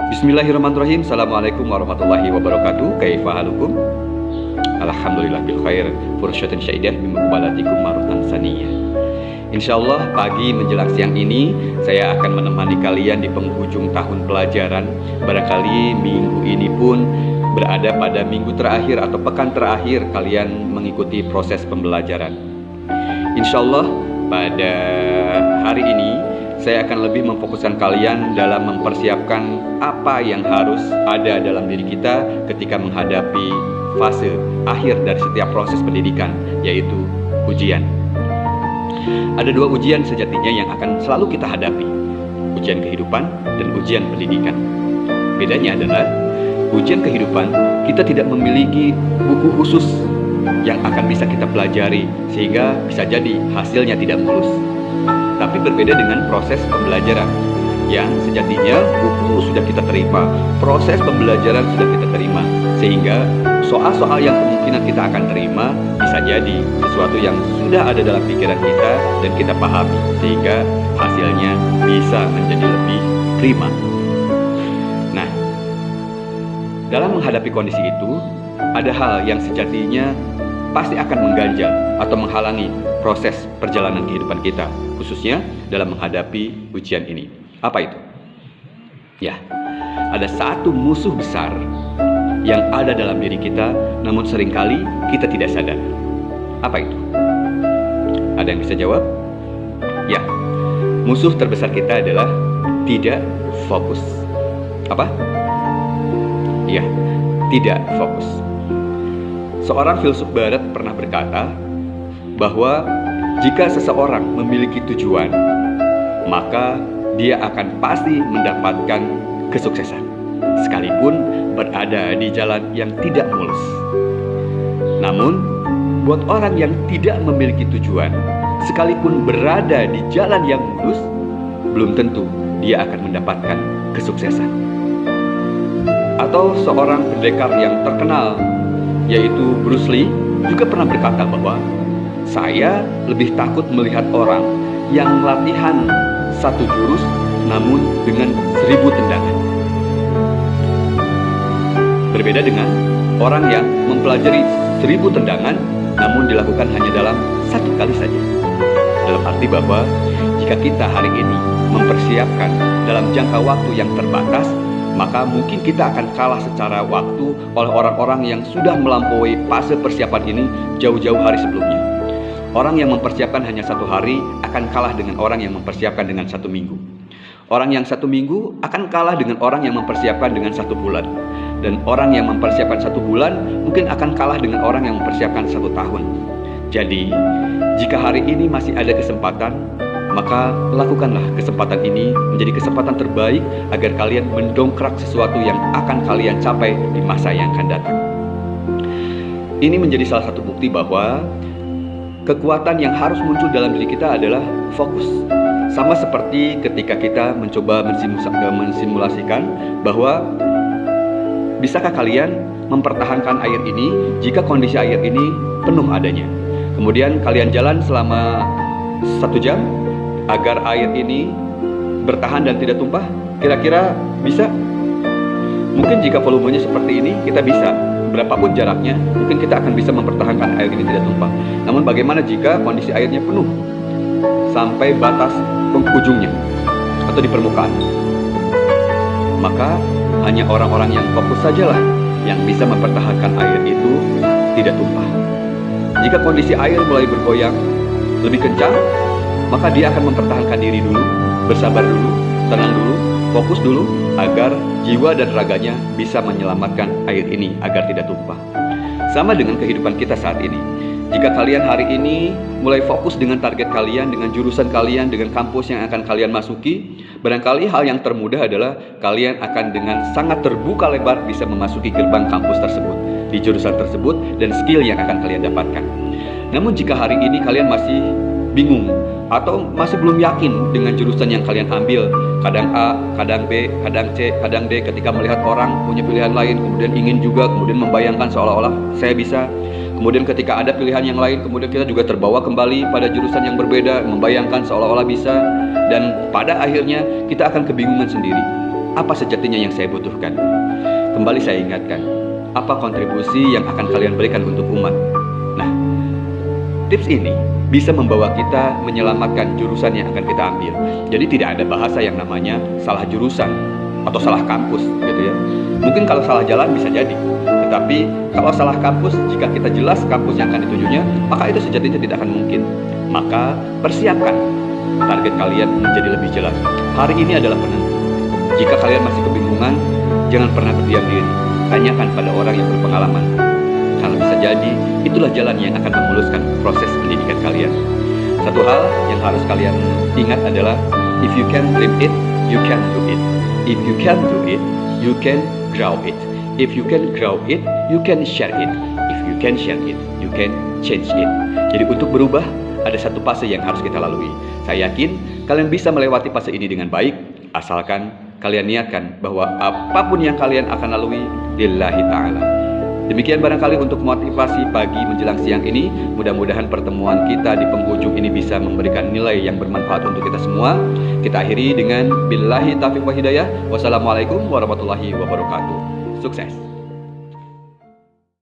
Bismillahirrahmanirrahim. Assalamualaikum warahmatullahi wabarakatuh. Kaifa halukum? Alhamdulillah bil khair. Fursyatan syaidah bimuqbalatikum marutan saniyah. Insyaallah pagi menjelang siang ini saya akan menemani kalian di penghujung tahun pelajaran. Barangkali minggu ini pun berada pada minggu terakhir atau pekan terakhir kalian mengikuti proses pembelajaran. Insyaallah pada hari ini saya akan lebih memfokuskan kalian dalam mempersiapkan apa yang harus ada dalam diri kita ketika menghadapi fase akhir dari setiap proses pendidikan, yaitu ujian. Ada dua ujian sejatinya yang akan selalu kita hadapi, ujian kehidupan dan ujian pendidikan. Bedanya adalah ujian kehidupan kita tidak memiliki buku khusus yang akan bisa kita pelajari sehingga bisa jadi hasilnya tidak mulus. Tapi berbeda dengan proses pembelajaran yang sejatinya buku sudah kita terima, proses pembelajaran sudah kita terima, sehingga soal-soal yang kemungkinan kita akan terima bisa jadi sesuatu yang sudah ada dalam pikiran kita dan kita pahami, sehingga hasilnya bisa menjadi lebih prima. Nah, dalam menghadapi kondisi itu, ada hal yang sejatinya pasti akan mengganjal atau menghalangi proses perjalanan kehidupan kita, khususnya dalam menghadapi ujian ini. Apa itu? Ya, ada satu musuh besar yang ada dalam diri kita, namun seringkali kita tidak sadar. Apa itu? Ada yang bisa jawab? Ya, musuh terbesar kita adalah tidak fokus. Apa? Ya, tidak fokus. Seorang filsuf barat pernah berkata bahwa jika seseorang memiliki tujuan, maka dia akan pasti mendapatkan kesuksesan, sekalipun berada di jalan yang tidak mulus. Namun, buat orang yang tidak memiliki tujuan, sekalipun berada di jalan yang mulus, belum tentu dia akan mendapatkan kesuksesan. Atau seorang pendekar yang terkenal, yaitu Bruce Lee, juga pernah berkata bahwa saya lebih takut melihat orang yang latihan satu jurus namun dengan 1000 tendangan. Berbeda dengan orang yang mempelajari 1000 tendangan namun dilakukan hanya dalam satu kali saja. Dalam arti bahwa jika kita hari ini mempersiapkan dalam jangka waktu yang terbatas, maka mungkin kita akan kalah secara waktu oleh orang-orang yang sudah melampaui fase persiapan ini jauh-jauh hari sebelumnya. Orang yang mempersiapkan hanya 1 hari akan kalah dengan orang yang mempersiapkan dengan 1 minggu. Orang yang 1 minggu akan kalah dengan orang yang mempersiapkan dengan 1 bulan. Dan orang yang mempersiapkan 1 bulan mungkin akan kalah dengan orang yang mempersiapkan 1 tahun. Jadi, jika hari ini masih ada kesempatan, maka lakukanlah kesempatan ini menjadi kesempatan terbaik agar kalian mendongkrak sesuatu yang akan kalian capai di masa yang akan datang. Ini menjadi salah satu bukti bahwa kekuatan yang harus muncul dalam diri kita adalah fokus. Sama seperti ketika kita mencoba mensimulasikan bahwa bisakah kalian mempertahankan air ini jika kondisi air ini penuh adanya. Kemudian kalian jalan selama 1 jam agar air ini bertahan dan tidak tumpah. Kira-kira bisa? Mungkin jika volumenya seperti ini kita bisa. Berapapun jaraknya, mungkin kita akan bisa mempertahankan air ini tidak tumpah. Namun bagaimana jika kondisi airnya penuh sampai batas penghujungnya atau di permukaan? Maka hanya orang-orang yang fokus sajalah yang bisa mempertahankan air itu tidak tumpah. Jika kondisi air mulai bergoyang lebih kencang, maka dia akan mempertahankan diri dulu, bersabar dulu, tenang dulu, fokus dulu, agar jiwa dan raganya bisa menyelamatkan air ini agar tidak tumpah. Sama dengan kehidupan kita saat ini. Jika kalian hari ini mulai fokus dengan target kalian, dengan jurusan kalian, dengan kampus yang akan kalian masuki, barangkali hal yang termudah adalah kalian akan dengan sangat terbuka lebar bisa memasuki gerbang kampus tersebut, di jurusan tersebut, dan skill yang akan kalian dapatkan. Namun jika hari ini kalian masih bingung atau masih belum yakin dengan jurusan yang kalian ambil, kadang A, kadang B, kadang C, kadang D, ketika melihat orang punya pilihan lain, kemudian ingin juga, kemudian membayangkan seolah-olah saya bisa. Kemudian ketika ada pilihan yang lain, kemudian kita juga terbawa kembali pada jurusan yang berbeda, membayangkan seolah-olah bisa, dan pada akhirnya kita akan kebingungan sendiri. apa sejatinya yang saya butuhkan. Kembali saya ingatkan, apa kontribusi yang akan kalian berikan untuk umat. Nah, tips ini bisa membawa kita menyelamatkan jurusan yang akan kita ambil. Jadi tidak ada bahasa yang namanya salah jurusan atau salah kampus gitu ya. Mungkin kalau salah jalan bisa jadi, tetapi kalau salah kampus, jika kita jelas kampus yang akan ditujunya, maka itu sejatinya tidak akan mungkin. Maka persiapkan target kalian menjadi lebih jelas. Hari ini adalah penentu. Jika kalian masih kebingungan, jangan pernah berdiam diri. Tanyakan pada orang yang berpengalaman. Karena bisa jadi itulah jalan yang akan memuluskan proses pendidikan kalian. Satu hal yang harus kalian ingat adalah, if you can dream it, you can do it. If you can do it, you can grow it. If you can grow it, you can share it. If you can share it, you can change it. Jadi untuk berubah, ada satu fase yang harus kita lalui. Saya yakin kalian bisa melewati fase ini dengan baik, asalkan kalian niatkan bahwa apapun yang kalian akan lalui, lillahi ta'ala. Demikian barangkali untuk motivasi pagi menjelang siang ini. Mudah-mudahan pertemuan kita di penghujung ini bisa memberikan nilai yang bermanfaat untuk kita semua. Kita akhiri dengan billahi taufiq wa hidayah. Wassalamualaikum warahmatullahi wabarakatuh. Sukses.